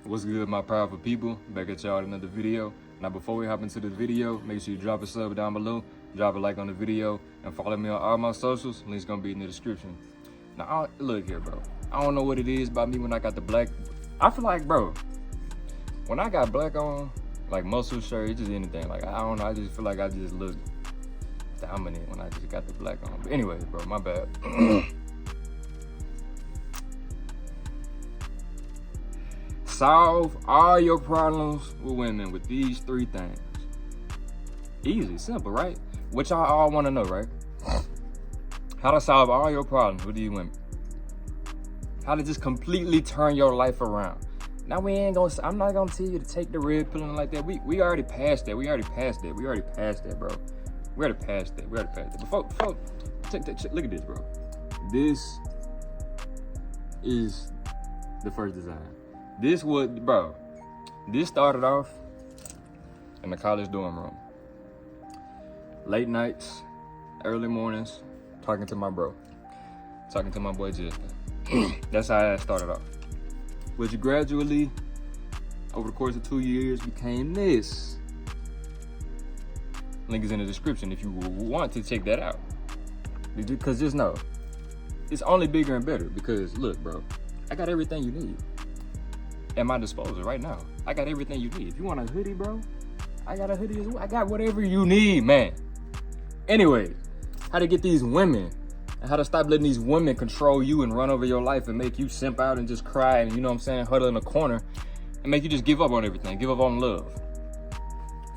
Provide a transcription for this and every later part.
What's good, my powerful people? Back at y'all with another video. Now, before we hop into the video, make sure you drop a sub down below, drop a like on the video, and follow me on all my socials. Link's gonna be in the description. Now, look here, bro. I don't know what it is about me when I got the black. I feel like, bro, when I got black on, like muscle shirt, it's just anything. Like, I don't know, I just feel like I just look dominant when I just got the black on. But anyways, bro, my bad. Solve all your problems with women with these 3 things. Easy, simple, right? What y'all all want to know, right? How to solve all your problems with these women. How to just completely turn your life around. Now I'm not gonna tell you to take the red pill and like that. We already passed that. We already passed that, bro. We already passed that. Before look at this, bro. This is the first design. This started off in the college dorm room. Late nights, early mornings, talking to my bro. Talking to my boy Justin. That's how I started off. Which gradually, over the course of 2 years, became this. Link is in the description if you want to check that out. Because just know, it's only bigger and better. Because look, bro, I got everything you need at my disposal right now. I got everything you need. If you want a hoodie, bro, I got a hoodie as well. I got whatever you need, man. Anyway, how to get these women and how to stop letting these women control you and run over your life and make you simp out and just cry and, you know what I'm saying, huddle in a corner and make you just give up on everything, give up on love.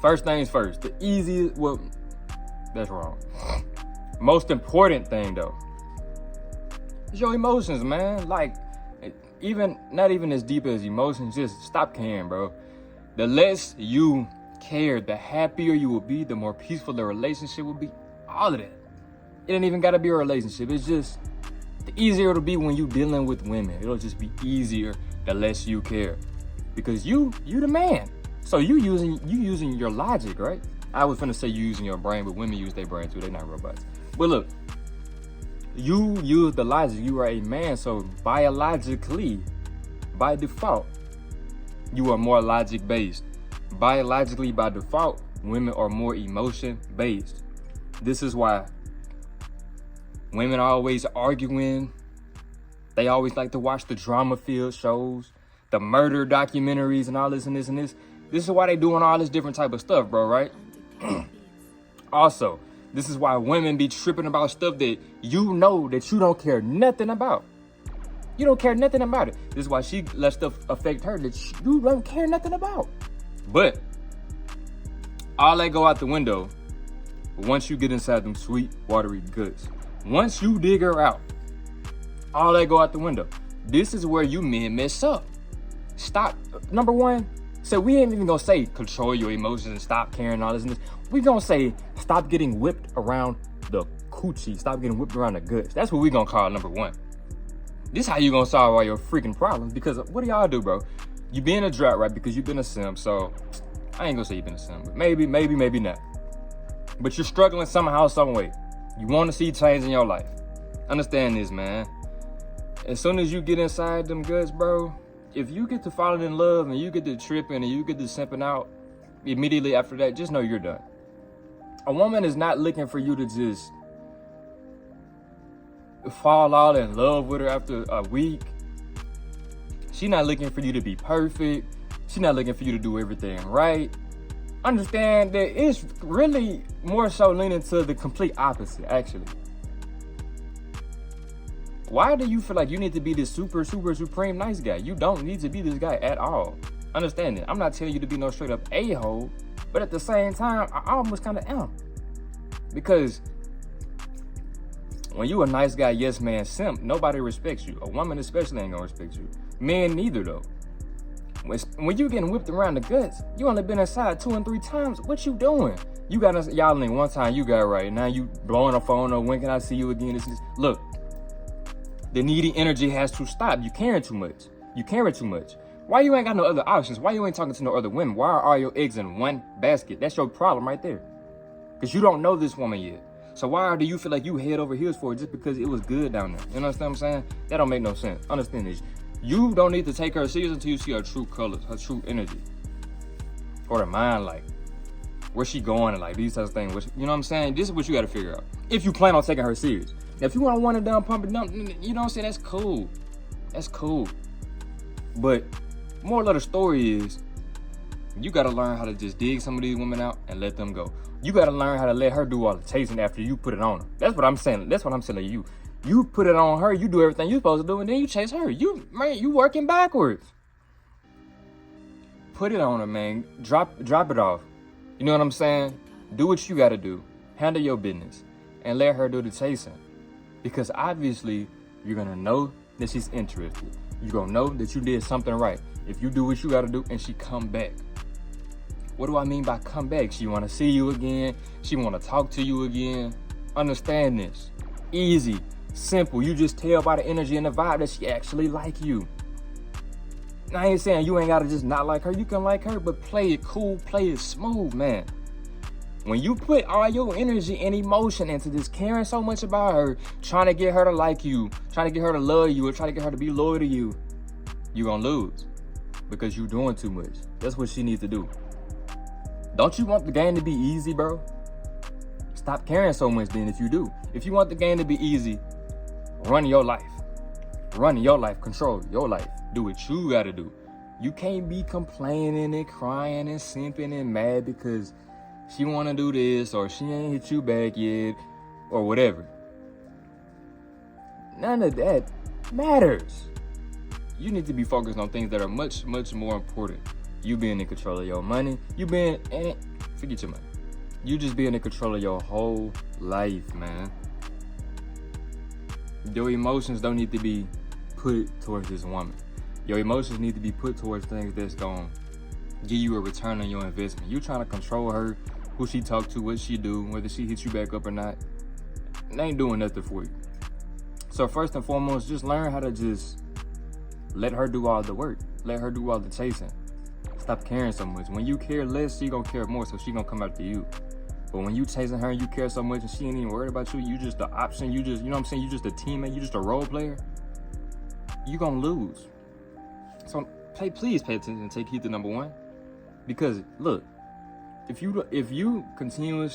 First things first, the easiest, well, that's wrong. Most important thing though, is your emotions, man. Like, not even as deep as emotions, just stop caring, bro. The less you care, the happier you will be, the more peaceful the relationship will be. All of that. It ain't even gotta be a relationship. It's just, the easier it'll be when you dealing with women. It'll just be easier the less you care. Because you the man. So you using your logic, right? I was finna say you using your brain, but women use their brain too. They're not robots. But look, you use the logic. You are a man, so biologically, by default, you are more logic based. Biologically, by default, women are more emotion based. This is why women are always arguing. They always like to watch the drama filled shows, the murder documentaries and all this and this and this. This is why they doing all this different type of stuff, bro, right? Also, this is why women be tripping about stuff that you know that you don't care nothing about. You don't care nothing about it. This is why she let stuff affect her that you don't care nothing about. But all that go out the window once you get inside them sweet, watery guts. Once you dig her out, all that go out the window. This is where you men mess up. Stop. Number one, so we ain't even gonna say control your emotions and stop caring all this and this. We gonna say stop getting whipped around the coochie. Stop getting whipped around the guts. That's what we gonna call number one. This how you gonna solve all your freaking problems. Because what do y'all do, bro? You been a drought, right? Because you been a simp. So I ain't gonna say you been a simp, but maybe not. But you're struggling somehow, some way. You want to see change in your life. Understand this, man. As soon as you get inside them guts, bro, if you get to falling in love and you get to tripping and you get to simping out, immediately after that, just know you're done. A woman is not looking for you to just fall all in love with her after a week. She's not looking for you to be perfect. She's not looking for you to do everything right. Understand that it's really more so leaning to the complete opposite, actually. Why do you feel like you need to be this super supreme nice guy? You don't need to be this guy at all. Understand it. I'm not telling you to be no straight up a-hole, but at the same time, I almost kind of am. Because when you a nice guy, yes man, simp, nobody respects you. A woman especially ain't gonna respect you. Men neither though. When you getting whipped around the guts, you only been inside 2 and 3 times. What you doing? You got us, y'all only one time you got right. Now you blowing a phone or when can I see you again? This. Look, the needy energy has to stop. You caring too much. Why you ain't got no other options? Why you ain't talking to no other women? Why are all your eggs in one basket? That's your problem right there. Because you don't know this woman yet. So why do you feel like you head over heels for it just because it was good down there? You understand what I'm saying? That don't make no sense. Understand this. You don't need to take her serious until you see her true colors, her true energy, or her mind, like where she going, and like these types of things. You know what I'm saying? This is what you got to figure out if you plan on taking her serious. Now, if you want to run it down, pump it down, you know what I'm saying? That's cool. That's cool. But moral of the story is, you got to learn how to just dig some of these women out and let them go. You got to learn how to let her do all the chasing after you put it on her. That's what I'm saying. That's what I'm saying to you. You put it on her, you do everything you're supposed to do, and then you chase her. You working backwards. Put it on her, man. Drop it off. You know what I'm saying? Do what you got to do. Handle your business. And let her do the chasing. Because obviously, you're going to know that she's interested. You're going to know that you did something right. If you do what you got to do and she come back. What do I mean by come back? She want to see you again. She want to talk to you again. Understand this. Easy. Simple. You just tell by the energy and the vibe that she actually like you. I ain't saying you ain't got to just not like her. You can like her, but play it cool. Play it smooth, man. When you put all your energy and emotion into just caring so much about her, trying to get her to like you, trying to get her to love you, or trying to get her to be loyal to you, you're going to lose. Because you're doing too much. That's what she needs to do. Don't you want the game to be easy, bro? Stop caring so much then if you do. If you want the game to be easy, run your life. Run your life. Control your life. Do what you got to do. You can't be complaining and crying and simping and mad because she want to do this or she ain't hit you back yet or whatever. None of that matters. You need to be focused on things that are much, much more important. You being in control of your money. Forget your money. You just being in control of your whole life, man. Your emotions don't need to be put towards this woman. Your emotions need to be put towards things that's going to give you a return on your investment. You trying to control her, who she talk to, what she do, whether she hits you back up or not. It ain't doing nothing for you. So first and foremost, just learn how to just let her do all the work. Let her do all the chasing. Stop caring so much. When you care less, she gonna care more, so she gonna come after you. But when you chasing her and you care so much and she ain't even worried about you, you just the option, you know what I'm saying? You just a teammate, you just a role player, you gonna lose. So please pay attention and take heed to number one. Because look, if you continue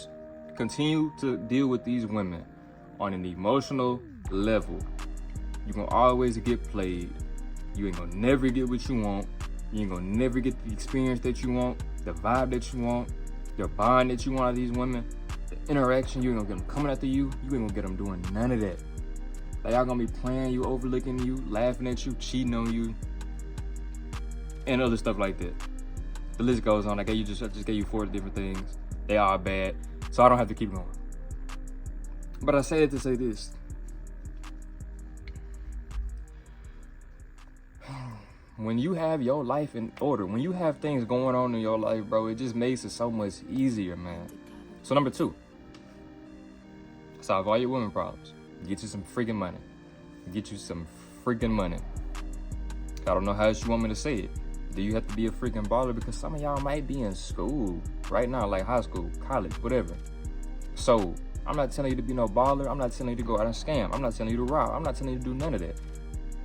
to deal with these women on an emotional level, you're gonna always get played. You ain't gonna never get what you want. You ain't gonna never get the experience that you want, the vibe that you want, the bond that you want out of these women, the interaction. You ain't gonna get them coming after you. You ain't gonna get them doing none of that. Like, y'all gonna be playing you, overlooking you, laughing at you, cheating on you, and other stuff like that. The list goes on. I just gave you 4 different things. They are bad, so I don't have to keep going. But I say it to say this. When you have your life in order, when you have things going on in your life, bro, it just makes it so much easier, man. So number 2, solve all your women problems. Get you some freaking money. Get you some freaking money. I don't know how else you want me to say it. Do you have to be a freaking baller? Because some of y'all might be in school right now, like high school, college, whatever. So I'm not telling you to be no baller. I'm not telling you to go out and scam. I'm not telling you to rob. I'm not telling you to do none of that.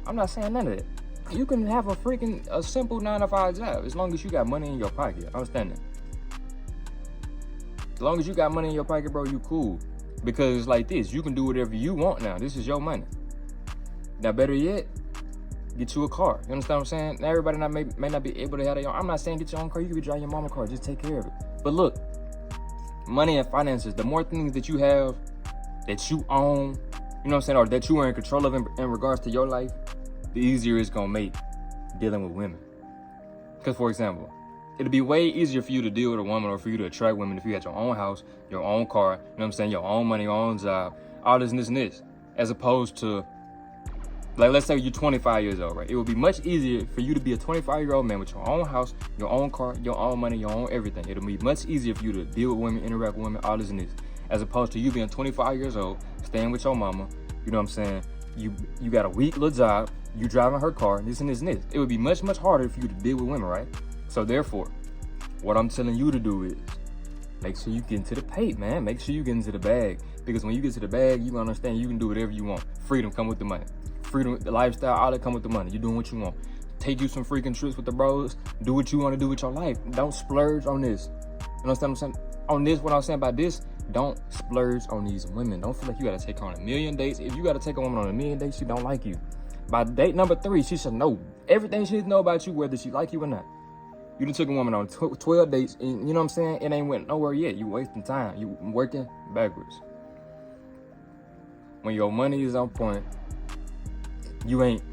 I'm not saying none of that. You can have a simple 9-to-5 job as long as you got money in your pocket. Understand that? As long as you got money in your pocket, bro, you cool. Because it's like this, you can do whatever you want now. This is your money. Now, better yet, get you a car. You understand what I'm saying? Now, everybody may not be able to have their own. I'm not saying get your own car. You can drive your mama's car. Just take care of it. But look, money and finances, the more things that you have that you own, you know what I'm saying, or that you are in control of in regards to your life, the easier it's gonna make dealing with women. Because, for example, it'll be way easier for you to deal with a woman or for you to attract women if you had your own house, your own car, you know what I'm saying, your own money, your own job, all this and this and this, as opposed to, like, let's say you're 25 years old, right? It would be much easier for you to be a 25-year-old man with your own house, your own car, your own money, your own everything. It'll be much easier for you to deal with women, interact with women, all this and this, as opposed to you being 25 years old, staying with your mama, you know what I'm saying, you got a weak little job, you driving her car, this and this and this. It would be much, much harder for you to deal with women, right? So therefore, what I'm telling you to do is make sure you get into the pay, man. Make sure you get into the bag. Because when you get to the bag, you understand you can do whatever you want. Freedom come with the money. freedom, the lifestyle, all that come with the money. You doing what you want. Take you some freaking trips with the bros. Do what you want to do with your life. Don't splurge on this. You know what I'm saying? On this, what I'm saying about this, don't splurge on these women. Don't feel like you got to take her on a million dates. If you got to take a woman on a million dates, she don't like you. By date number 3, she should know everything she needs to know about you, whether she like you or not. You done took a woman on 12 dates, and you know what I'm saying? It ain't went nowhere yet. You wasting time. You working backwards. When your money is on point, you ain't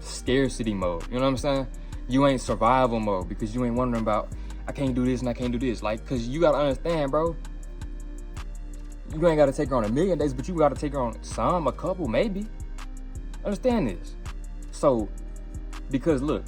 scarcity mode. You know what I'm saying? You ain't survival mode because you ain't wondering about, I can't do this and I can't do this. Like, because you got to understand, bro. You ain't got to take her on a million days, but you got to take her on a couple, maybe. Understand this. So, because look,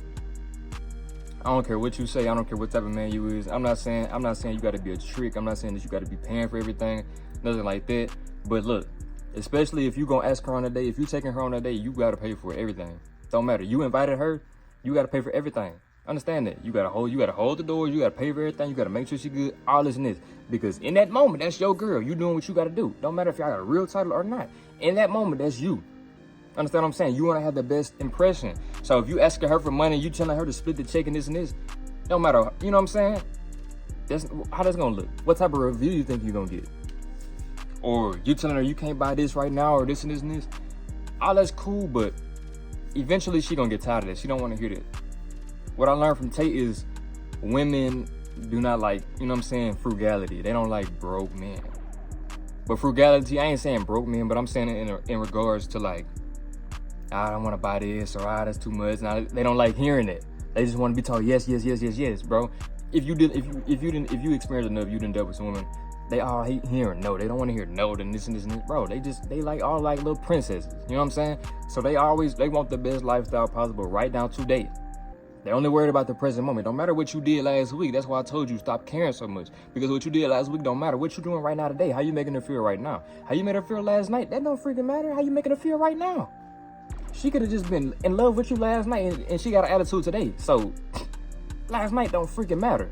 I don't care what you say. I don't care what type of man you is. I'm not saying you got to be a trick. I'm not saying that you got to be paying for everything. Nothing like that. But look, especially if you going to ask her on a date, if you taking her on a date, you got to pay for everything. Don't matter. You invited her, you got to pay for everything. Understand that. You got to hold the doors. You got to pay for everything. You got to make sure she good. All this and this. Because in that moment, that's your girl. You doing what you got to do. Don't matter if y'all got a real title or not. In that moment, that's you. Understand what I'm saying? You want to have the best impression. So if you asking her for money, you telling her to split the check and this, don't matter. You know what I'm saying? That's how that's going to look. What type of review you think you're going to get? Or you telling her you can't buy this right now or this and this and this. All that's cool, but eventually she going to get tired of that. She don't want to hear that. What I learned from Tate is women do not like, you know what I'm saying, frugality. They don't like broke men. But frugality, I ain't saying broke men, but I'm saying it in regards to like, I don't want to buy this, or that's too much. Now they don't like hearing it. They just want to be told yes, bro. If you experienced enough, you didn't deal with some women. They all hate hearing no. They don't want to hear no, then this and this and this. Bro, they like all like little princesses. You know what I'm saying? So they want the best lifestyle possible right down to date. They're only worried about the present moment. Don't matter what you did last week. That's why I told you stop caring so much. Because what you did last week don't matter. What you doing right now today? How you making her feel right now? How you made her feel last night? That don't freaking matter. How you making her feel right now? She could have just been in love with you last night and she got an attitude today. So last night don't freaking matter.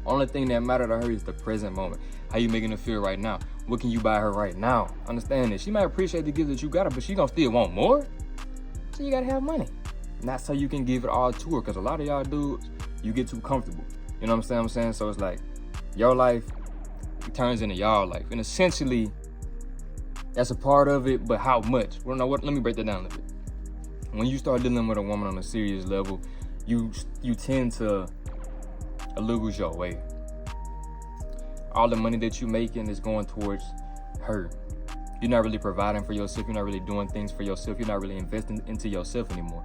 Only thing that matter to her is the present moment. How you making her feel right now? What can you buy her right now? Understand this. She might appreciate the gifts that you got her, but she gonna still want more. So you gotta have money. Not so you can give it all to her, because a lot of y'all dudes, you get too comfortable. You know what I'm saying? So it's like, your life turns into y'all life. And essentially, that's a part of it, but how much? Well, no, let me break that down a little bit. When you start dealing with a woman on a serious level, you tend to lose your way. All the money that you're making is going towards her. You're not really providing for yourself. You're not really doing things for yourself. You're not really investing into yourself anymore.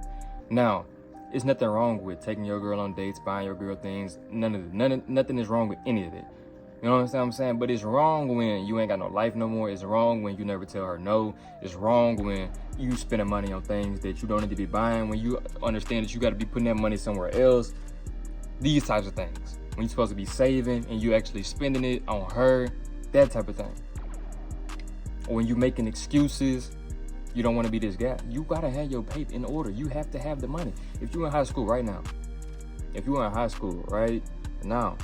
Now, it's nothing wrong with taking your girl on dates, buying your girl things. Nothing is wrong with any of it. You know what I'm saying? But it's wrong when you ain't got no life no more. It's wrong when you never tell her no. It's wrong when you spending money on things that you don't need to be buying. When you understand that you got to be putting that money somewhere else. These types of things. When you're supposed to be saving and you actually spending it on her. That type of thing. Or when you making excuses. You don't want to be this guy. You got to have your paper in order. You have to have the money. If you're in high school right now.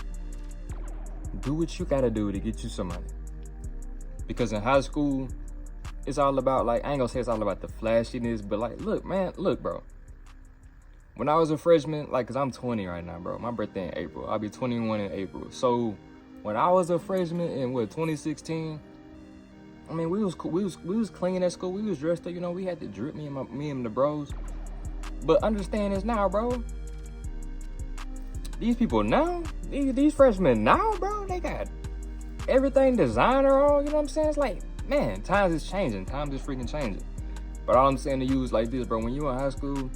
Do what you got to do to get you some money. Because in high school, it's all about, like, I ain't going to say it's all about the flashiness, but, like, look, bro. When I was a freshman, like, because I'm 20 right now, bro. My birthday in April. I'll be 21 in April. So, when I was a freshman in, 2016, I mean, we was clean at school. We was dressed up, you know. We had to drip, me and the bros. But understand this now, bro. These people now, these freshmen now, bro, they got everything designer on. You know what I'm saying? It's like, man, times is changing. Times is freaking changing. But all I'm saying to you is like this, bro. When you in high school,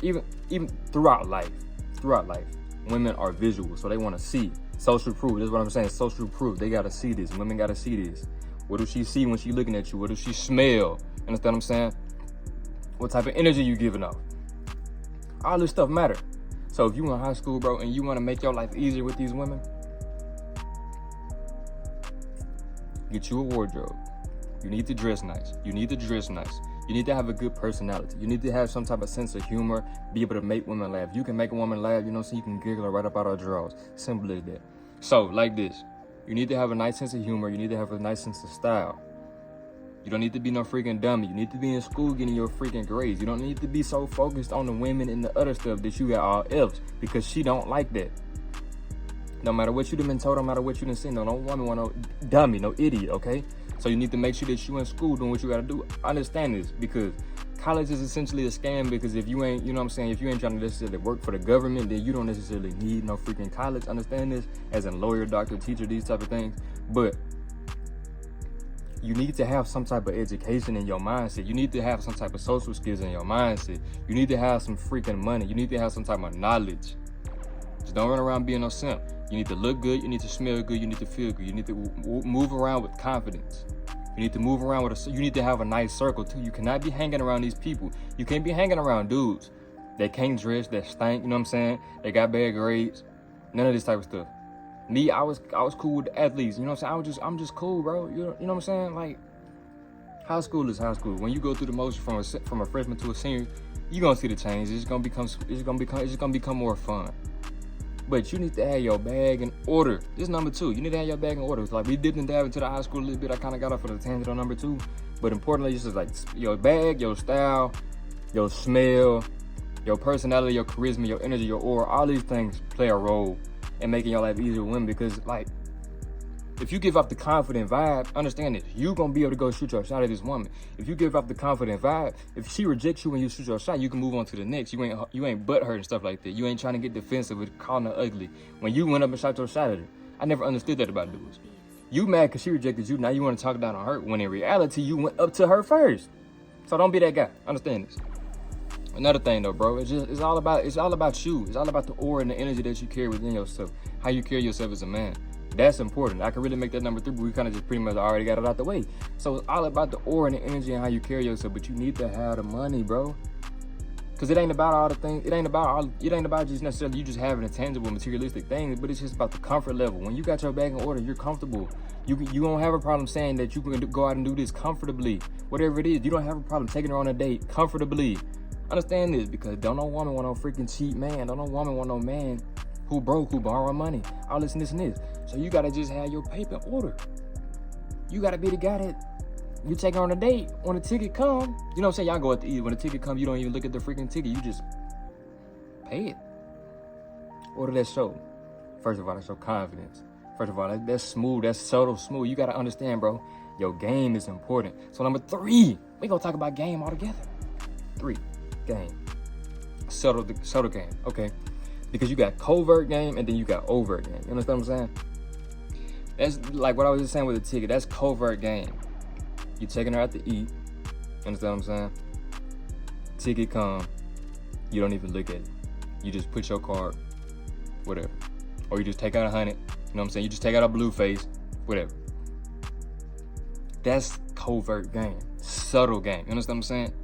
even throughout life, women are visual, so they want to see. Social proof. That's what I'm saying. Social proof. They gotta see this. Women gotta see this. What does she see when she looking at you? What does she smell? Understand what I'm saying? What type of energy you giving off? All this stuff matter. So if you in high school, bro, and you want to make your life easier with these women, get you a wardrobe. You need to dress nice. You need to have a good personality. You need to have some type of sense of humor, be able to make women laugh. You can make a woman laugh, you know, so you can giggle her right up out her drawers. Simple as that. So, like this, you need to have a nice sense of humor. You need to have a nice sense of style. You don't need to be no freaking dummy. You need to be in school getting your freaking grades. You don't need to be so focused on the women and the other stuff that you got all F's, because she don't like that. No matter what you done been told, no matter what you done seen, no woman want no dummy, no idiot, okay? So you need to make sure that you in school doing what you gotta do. Understand this, because college is essentially a scam, because if you ain't, you know what I'm saying, if you ain't trying to necessarily work for the government, then you don't necessarily need no freaking college. Understand this, as a lawyer, doctor, teacher, these type of things. But you need to have some type of education in your mindset. You need to have some type of social skills in your mindset. You need to have some freaking money. You need to have some type of knowledge. Just don't run around being no simp. You need to look good. You need to smell good. You need to feel good. You need to move around with confidence. You need to move around with you need to have a nice circle too. You cannot be hanging around these people. You can't be hanging around dudes that can't dress, that stink, you know what I'm saying? They got bad grades. None of this type of stuff. Me, I was cool with the athletes, you know what I'm saying? I'm just cool, bro. You know what I'm saying? Like, high school is high school. When you go through the motion from a freshman to a senior, you're gonna see the change. It's just gonna become more fun. But you need to have your bag in order. This is number 2. You need to have your bag in order. It's like we dipped and dabbed into the high school a little bit. I kind of got off of the tangent on number 2. But importantly, it's just like your bag, your style, your smell, your personality, your charisma, your energy, your aura. All these things play a role in making your life easier with women, because like, if you give off the confident vibe, understand this, you gonna be able to go shoot your shot at this woman. If you give off the confident vibe, if she rejects you when you shoot your shot, you can move on to the next. You ain't butt hurt and stuff like that. You ain't trying to get defensive with calling her ugly when you went up and shot your shot at her. I never understood that about dudes. You mad because she rejected you, now you want to talk down on her, when in reality, you went up to her first. So don't be that guy. Understand this. Another thing though, bro, it's all about you. It's all about the aura and the energy that you carry within yourself. How you carry yourself as a man. That's important. I can really make that number 3, but we kind of just pretty much already got it out the way. So it's all about the aura and the energy and how you carry yourself. But you need to have the money, bro. Because it ain't about all the things. It ain't about just necessarily you just having a tangible, materialistic things. But it's just about the comfort level. When you got your bag in order, you're comfortable. You don't have a problem saying that you can go out and do this comfortably. Whatever it is, you don't have a problem taking her on a date comfortably. Understand this, because don't no woman want no freaking cheap man. Don't no woman want no man who broke, who borrow money. All this and this and this. So you gotta just have your paper in order. You gotta be the guy that you take her on a date. When the ticket come, you know what I'm saying? Y'all go out to eat. When the ticket come, you don't even look at the freaking ticket. You just pay it. Order that show. First of all, that's your confidence. First of all, that's smooth. That's subtle, smooth. You gotta understand, bro. Your game is important. So number 3, we gonna talk about game altogether. 3, game. Subtle game. Okay. Because you got covert game and then you got overt game. You understand what I'm saying? That's like what I was just saying with the ticket. That's covert game. You taking her out to eat. You understand what I'm saying? Ticket come. You don't even look at it. You just put your card, whatever. Or you just take out 100. You know what I'm saying? You just take out a blue face, whatever. That's covert game. Subtle game. You understand what I'm saying?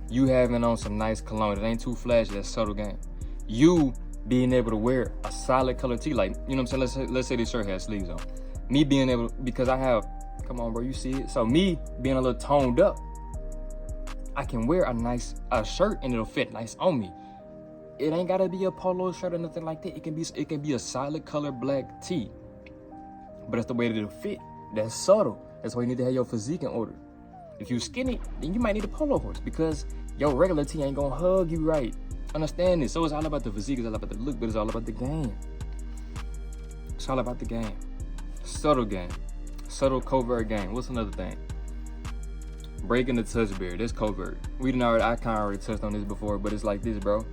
You having on some nice cologne. It ain't too flashy. That's subtle game. You being able to wear a solid color tee, like, you know what I'm saying? Let's say this shirt has sleeves on. Me being able, because I have, come on, bro, you see it? So me being a little toned up, I can wear a shirt and it'll fit nice on me. It ain't gotta be a polo shirt or nothing like that. It can be a solid color black tee. But that's the way that it'll fit. That's subtle. That's why you need to have your physique in order. If you skinny, then you might need a polo horse, because your regular tee ain't gonna hug you right. Understand this. So it's all about the physique, it's all about the look, but it's all about the game. It's all about the game. Subtle game. Subtle covert game. What's another thing? Breaking the touch barrier. That's covert. I kind of already touched on this before, but it's like this, bro.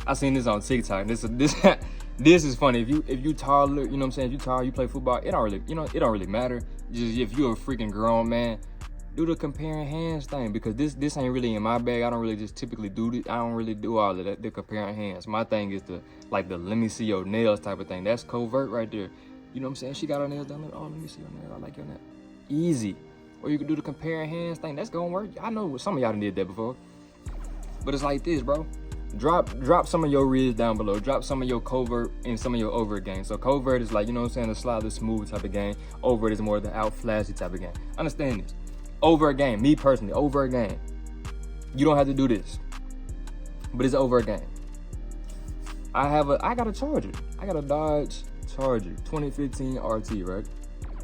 I seen this on TikTok. This is funny. If you taller, you know what I'm saying? If you tall, you play football, it don't really matter. Just if you're a freaking grown man, do the comparing hands thing, because this ain't really in my bag. I don't really just typically do this. I don't really do all of that, the comparing hands. My thing is the let me see your nails type of thing. That's covert right there. You know what I'm saying? She got her nails done. Oh, let me see your nails. I like your nails. Easy. Or you can do the comparing hands thing. That's gonna work. I know some of y'all done did that before. But it's like this, bro. Drop some of your riz down below. Drop some of your covert and some of your overt game. So covert is like, you know what I'm saying, the slightly smooth type of game. Overt is more the out flashy type of game. Understand this. Overt game, me personally, overt game. You don't have to do this, but it's overt game. I got a Charger. I got a Dodge Charger, 2015 RT, right?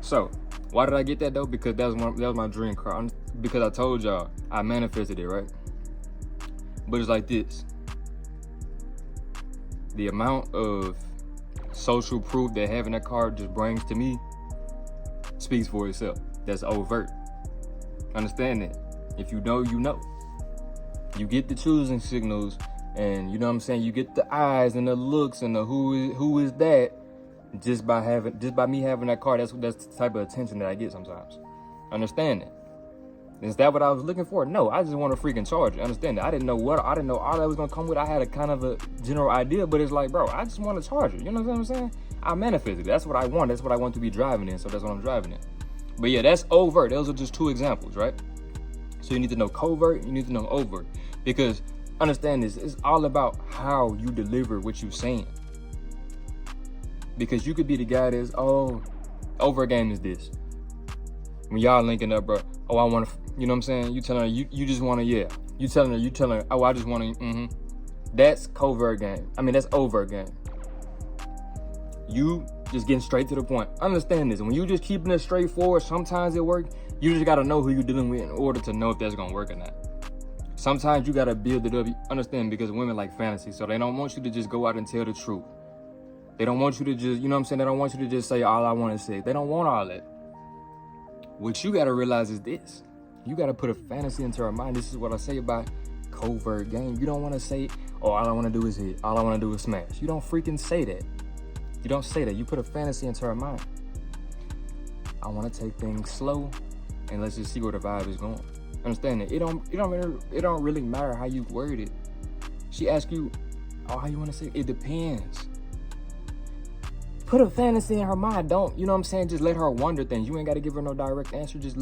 So why did I get that though? Because that was my dream car. because I told y'all I manifested it, right? But it's like this. The amount of social proof that having that card just brings to me speaks for itself. That's overt. Understand that. If you know, you know. You get the choosing signals, and you know what I'm saying, you get the eyes and the looks and the who is that just by me having that card. That's the type of attention that I get sometimes. Understand that. Is that what I was looking for? No, I just want a freaking charger. Understand that. I didn't know all that was gonna come with. I had a kind of a general idea, but it's like, bro, I just want a charger. You know what I'm saying? I manifested. That's what I want. That's what I want to be driving in. So that's what I'm driving in. But yeah, that's overt. Those are just two examples, right? So you need to know covert, you need to know overt. Because understand this, it's all about how you deliver what you're saying. Because you could be the guy that's, overt game is this. When y'all linking up, bro, I want to, you know what I'm saying? You telling her, you just want to, yeah. You telling her, I just want to, That's covert game. That's overt game. You just getting straight to the point. Understand this. When you just keeping it straightforward, sometimes it works. You just got to know who you're dealing with in order to know if that's going to work or not. Sometimes you got to build it up. Understand, because women like fantasy. So they don't want you to just go out and tell the truth. They don't want you to just, you know what I'm saying? They don't want you to just say all I want to say. They don't want all that. What you got to realize is this. You got to put a fantasy into her mind. This is what I say about covert game. You don't want to say, all I want to do is hit. All I want to do is smash. You don't freaking say that. You don't say that. You put a fantasy into her mind. I want to take things slow, and let's just see where the vibe is going. Understand that? It don't really matter how you word it. She asks you, how you want to say it? It depends. Put a fantasy in her mind. Don't, you know what I'm saying? Just let her wonder things. You ain't got to give her no direct answer. Just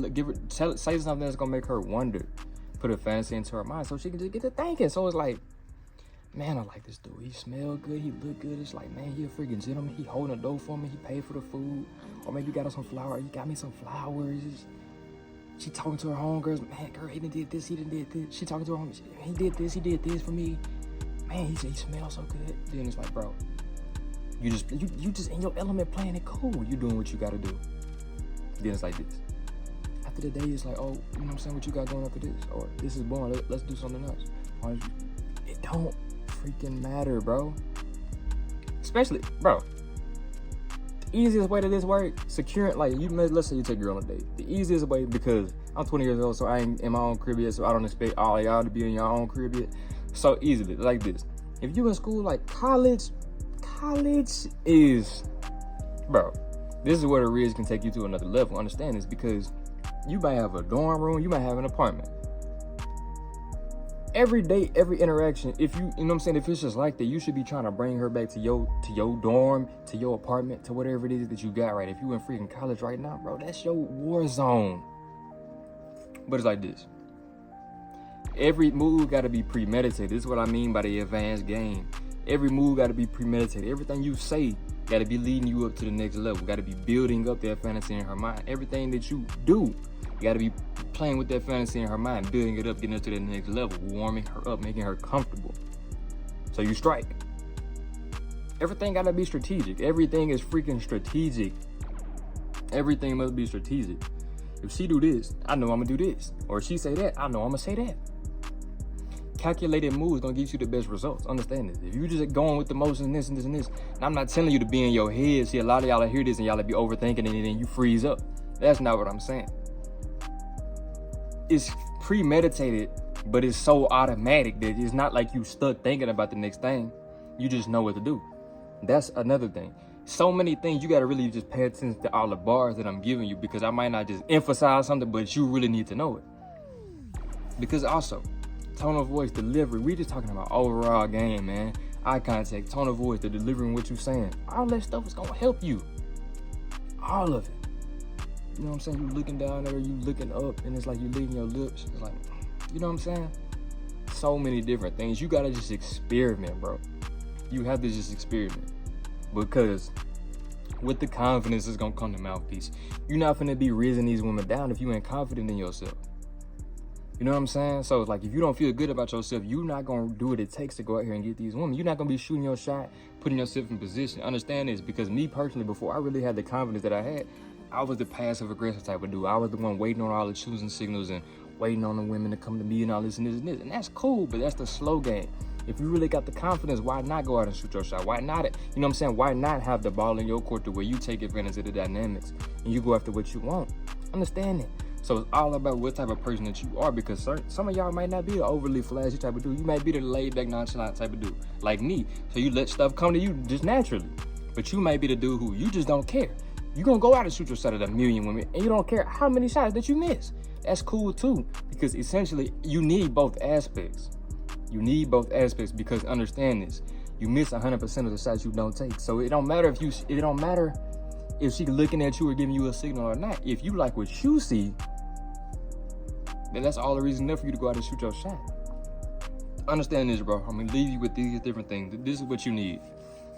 say something that's gonna make her wonder. Put a fantasy into her mind so she can just get to thinking. So it's like, man, I like this dude. He smell good. He look good. It's like, man, he a freaking gentleman. He holding the door for me. He paid for the food. Or maybe you got us some flowers. You got me some flowers. She talking to her homegirls. Man, girl, he did this. He did this. She talking to her homies. He did this for me. Man, he said he smells so good. Then it's like, bro, you just in your element playing it cool. You doing what you got to do. Then it's like this. After the day, it's like, you know what I'm saying? What you got going after this? Or this is boring. Let's do something else. Or it don't freaking matter, bro. Especially, bro. The easiest way to this work, securing, like, let's say you take a girl on a date. The easiest way, because I'm 20 years old, so I ain't in my own crib yet, so I don't expect all of y'all to be in your own crib yet. So easily, like this. If you in school, like college is, bro, this is where the ridge can take you to another level. Understand this, because you might have a dorm room, you might have an apartment. Every day, every interaction, if you know what I'm saying, if it's just like that, you should be trying to bring her back to your dorm, to your apartment, to whatever it is that you got, right? If you in freaking college right now, bro, that's your war zone. But it's like this. Every move got to be premeditated. This is what I mean by the advanced game. Every move got to be premeditated. Everything you say got to be leading you up to the next level. Got to be building up that fantasy in her mind. Everything that you do, you got to be playing with that fantasy in her mind, building it up, getting her to the next level, warming her up, making her comfortable. So you strike. Everything got to be strategic. Everything is freaking strategic. Everything must be strategic. If she do this, I know I'm going to do this. Or if she say that, I know I'm going to say that. Calculated moves gonna get you the best results. Understand this. If you just going with the motion, this and this and this, and I'm not telling you to be in your head. See, a lot of y'all hear this and y'all be overthinking it and then you freeze up. That's not what I'm saying. It's premeditated, but it's so automatic that it's not like you stuck thinking about the next thing. You just know what to do. That's another thing. So many things, you gotta really just pay attention to all the bars that I'm giving you, because I might not just emphasize something, but you really need to know it. Because also, tone of voice, delivery, we just talking about overall game, man. Eye contact, tone of voice, the delivering what you saying. All that stuff is gonna help you. All of it. You know what I'm saying? You looking down there, you looking up, and it's like you licking your lips. It's like, you know what I'm saying? So many different things. You gotta just experiment, bro. You have to just experiment. Because with the confidence is gonna come the mouthpiece. You're not finna be raising these women down if you ain't confident in yourself. You know what I'm saying? So it's like, if you don't feel good about yourself, you're not going to do what it takes to go out here and get these women. You're not going to be shooting your shot, putting yourself in position. Understand this, because me personally, before I really had the confidence that I had, I was the passive aggressive type of dude. I was the one waiting on all the choosing signals and waiting on the women to come to me and all this and this and this. And that's cool, but that's the slow game. If you really got the confidence, why not go out and shoot your shot? Why not, you know what I'm saying? Why not have the ball in your court to where you take advantage of the dynamics and you go after what you want? Understand it. So it's all about what type of person that you are, because some of y'all might not be the overly flashy type of dude. You might be the laid back, nonchalant type of dude, like me. So you let stuff come to you just naturally. But you might be the dude who you just don't care. You're going to go out and shoot your shot at 1,000,000 women, and you don't care how many shots that you miss. That's cool too, because essentially you need both aspects. You need both aspects, because understand this, you miss 100% of the shots you don't take. So it don't matter if she looking at you or giving you a signal or not. If you like what you see, then that's all the reason enough for you to go out and shoot your shot. Understand this, bro. I'm gonna leave you with these different things. This is what you need.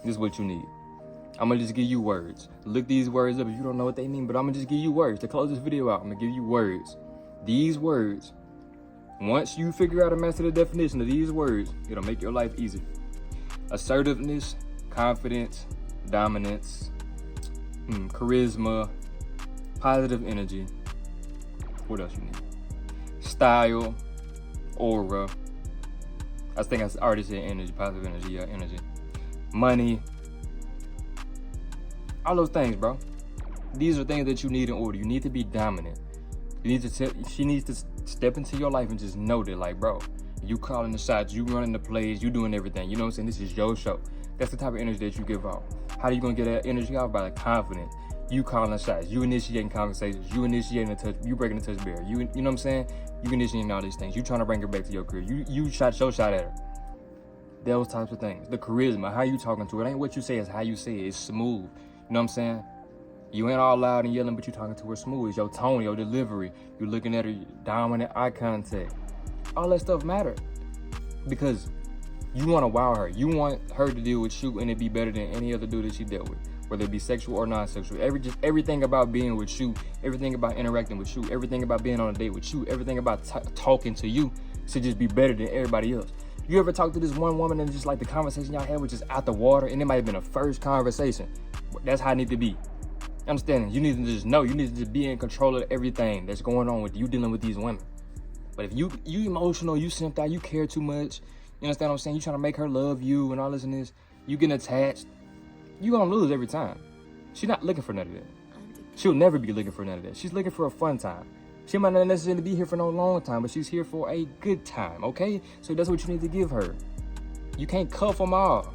This is what you need. I'm gonna just give you words. Look these words up if you don't know what they mean, but I'm gonna just give you words. To close this video out, I'm gonna give you words. These words, once you figure out and master the definition of these words, it'll make your life easy. Assertiveness, confidence, dominance, charisma, positive energy. What else you need? Style, aura. I think I already said energy, positive energy, yeah, energy. Money. All those things, bro. These are things that you need in order. You need to be dominant. She needs to step into your life and just know that, like, bro, you calling the shots, you running the plays, you doing everything. You know what I'm saying? This is your show. That's the type of energy that you give off. How are you gonna get that energy off? By the confidence. You calling the shots, you initiating conversations, you initiating the touch, you breaking the touch barrier. You know what I'm saying? You initiating all these things. You trying to bring her back to your career. You shot your shot at her. Those types of things. The charisma, how you talking to her. It ain't what you say, it's how you say it. It's smooth. You know what I'm saying? You ain't all loud and yelling, but you talking to her smooth. It's your tone, your delivery. You looking at her, dominant eye contact. All that stuff matter, because you want to wow her. You want her to deal with you and it be better than any other dude that she dealt with, whether it be sexual or non-sexual. Everything about being with you, everything about interacting with you, everything about being on a date with you, everything about talking to you should just be better than everybody else. You ever talk to this one woman and just like the conversation y'all had was just out the water, and it might have been a first conversation? That's how it need to be. Understand? You need to just know. You need to just be in control of everything that's going on with you dealing with these women. But if you emotional, you simped out, you care too much, you understand what I'm saying? You trying to make her love you and all this and this, you getting attached, you gonna lose every time. She's not looking for none of that. She'll never be looking for none of that. She's looking for a fun time. She might not necessarily be here for no long time, but she's here for a good time, okay? So that's what you need to give her. You can't cuff them all.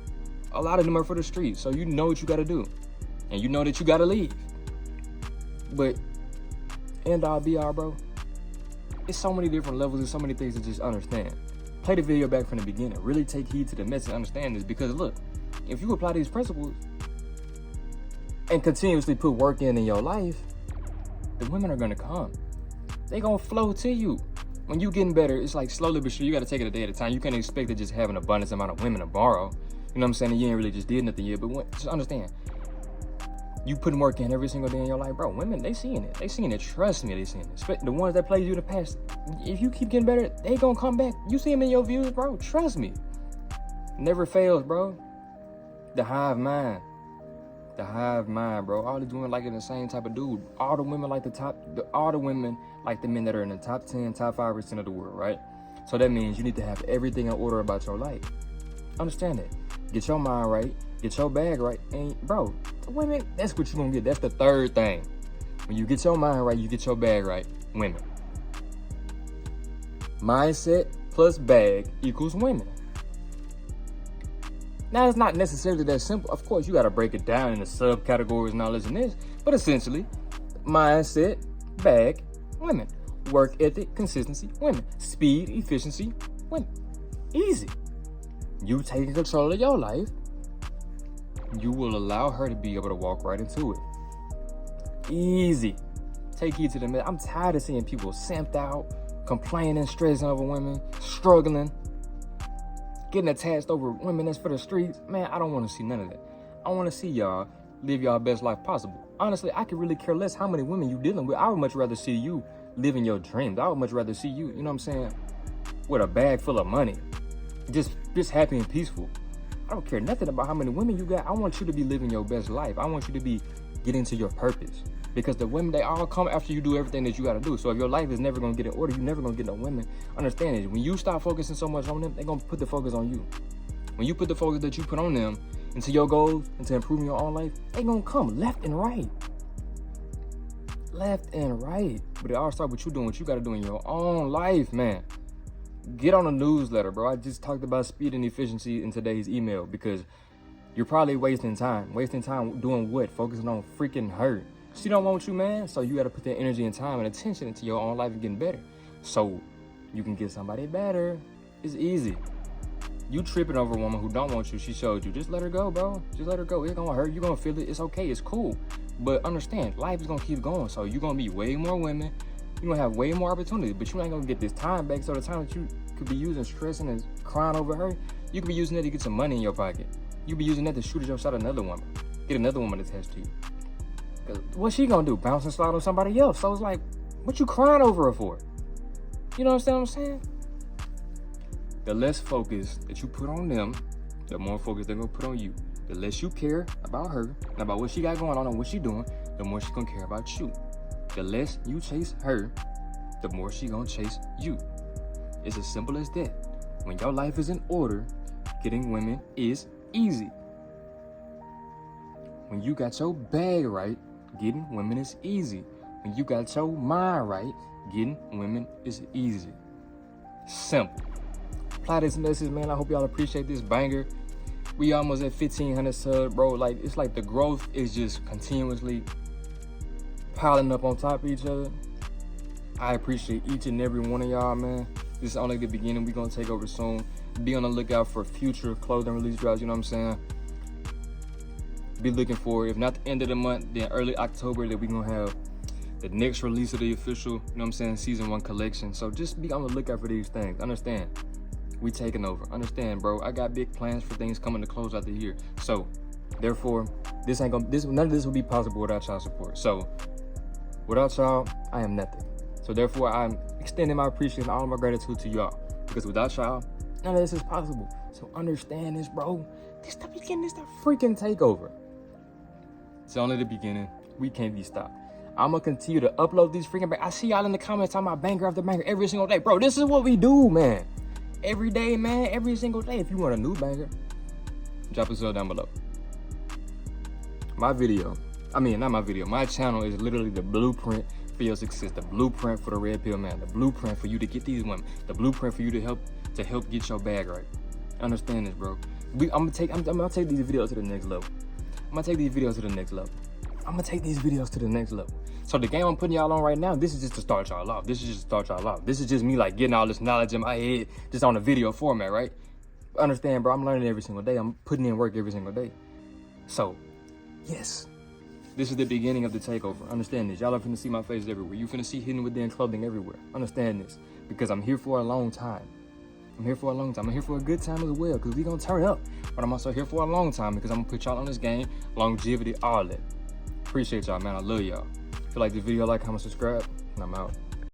A lot of them are for the streets, so you know what you gotta do. And you know that you gotta leave. But end all be all, bro. It's so many different levels and so many things to just understand. Play the video back from the beginning. Really take heed to the message, understand this, because look, if you apply these principles and continuously put work in your life, the women are gonna come. They gonna flow to you. When you getting better, it's like slowly but sure, you gotta take it a day at a time. You can't expect to just have an abundance amount of women to borrow. You know what I'm saying? And you ain't really just did nothing yet, but just understand. You putting work in every single day in your life, bro. Women, they seeing it. They seeing it. Trust me, they seeing it. The ones that played you in the past, if you keep getting better, they gonna come back. You see them in your views, bro. Trust me. Never fails, bro. The hive mind. The hive mind, bro. All these women like the same type of dude. All the women like all the women like the men that are in the top 10, top 5% of the world, right? So that means you need to have everything in order about your life. Understand that. Get your mind right. Get your bag right. And bro, women, that's what you're gonna get. That's the third thing. When you get your mind right, you get your bag right. Women. Mindset plus bag equals women. Now, it's not necessarily that simple. Of course, you got to break it down into subcategories and all this and this. But essentially, mindset, bag, women. Work ethic, consistency, women. Speed, efficiency, women. Easy. You taking control of your life, you will allow her to be able to walk right into it. Easy. Take heed to the message. I'm tired of seeing people simped out, complaining, stressing over women, struggling, getting attached over women that's for the streets. Man, I don't want to see none of that. I want to see y'all live y'all best life possible. Honestly, I could really care less how many women you dealing with. I would much rather see you living your dreams. I would much rather see you, you know what I'm saying, with a bag full of money. Just happy and peaceful. I don't care nothing about how many women you got. I want you to be living your best life. I want you to be getting to your purpose. Because the women, they all come after you do everything that you got to do. So if your life is never going to get in order, you're never going to get no women. Understand it. When you stop focusing so much on them, they're going to put the focus on you. When you put the focus that you put on them into your goals, into improving your own life, they're going to come left and right. Left and right. But it all starts with you doing what you got to do in your own life, man. Get on a newsletter, bro. I just talked about speed and efficiency in today's email because you're probably wasting time. Wasting time doing what? Focusing on freaking her. She don't want you, man. So you got to put that energy and time and attention into your own life and getting better. So you can get somebody better. It's easy. You tripping over a woman who don't want you, she showed you. Just let her go, bro. Just let her go. It's gonna hurt. You're gonna feel it. It's okay. It's cool. But understand, life is gonna keep going. So you're gonna meet way more women. You're gonna have way more opportunities. But you ain't gonna get this time back. So the time that you could be using stressing and crying over her, you could be using that to get some money in your pocket. You be using that to shoot at your shot at another woman. Get another woman attached to you. Cause what's she gonna do? Bounce and slide on somebody else. So it's like, what you crying over her for? You know what I'm saying? The less focus that you put on them, the more focus they're gonna put on you. The less you care about her and about what she got going on and what she doing, the more she gonna care about you. The less you chase her, the more she gonna chase you. It's as simple as that. When your life is in order, getting women is easy. When you got your bag right, getting women is easy. When you got your mind right, getting women is easy. Simple. Apply this message, man. I hope y'all appreciate this banger. We almost at 1,500 subs, bro. Like, it's like the growth is just continuously piling up on top of each other. I appreciate each and every one of y'all, man. This is only the beginning. We're gonna take over soon. Be on the lookout for future clothing release drops, you know what I'm saying? Be looking for, if not the end of the month, then early October, that we're gonna have the next release of the official, you know what I'm saying, season 1 collection. So just be on the lookout for these things. Understand, we taking over. Understand, bro, I got big plans for things coming to close out the year. So therefore, none of this would be possible without y'all support. So without y'all, I am nothing. So therefore, I'm extending my appreciation and all of my gratitude to y'all. Because without y'all, none of this is possible. So understand this, bro. This stuff is getting this freaking takeover. It's only the beginning. We can't be stopped. I'm gonna continue to upload these freaking bangers. I see y'all in the comments talking about banger after banger every single day. Bro, this is what we do, man. Every day, man. Every single day. If you want a new banger, drop a sub down below. My channel is literally the blueprint for your success. The blueprint for the red pill man. The blueprint for you to get these women. The blueprint for you to help get your bag right. Understand this, bro. I'm gonna take these videos to the next level. I'm gonna take these videos to the next level. So the game I'm putting y'all on right now, this is just to start y'all off. This is just me like getting all this knowledge in my head just on a video format, right? Understand, bro, I'm learning every single day. I'm putting in work every single day. So, yes, this is the beginning of the takeover. Understand this. Y'all are finna see my face everywhere. You finna see Hidden Within clothing everywhere. Understand this. Because I'm here for a long time. I'm here for a good time as well, because we gonna turn up. But I'm also here for a long time because I'm gonna put y'all on this game, longevity, all that. Appreciate y'all, man. I love y'all. If you like this video, like, comment, subscribe, and I'm out.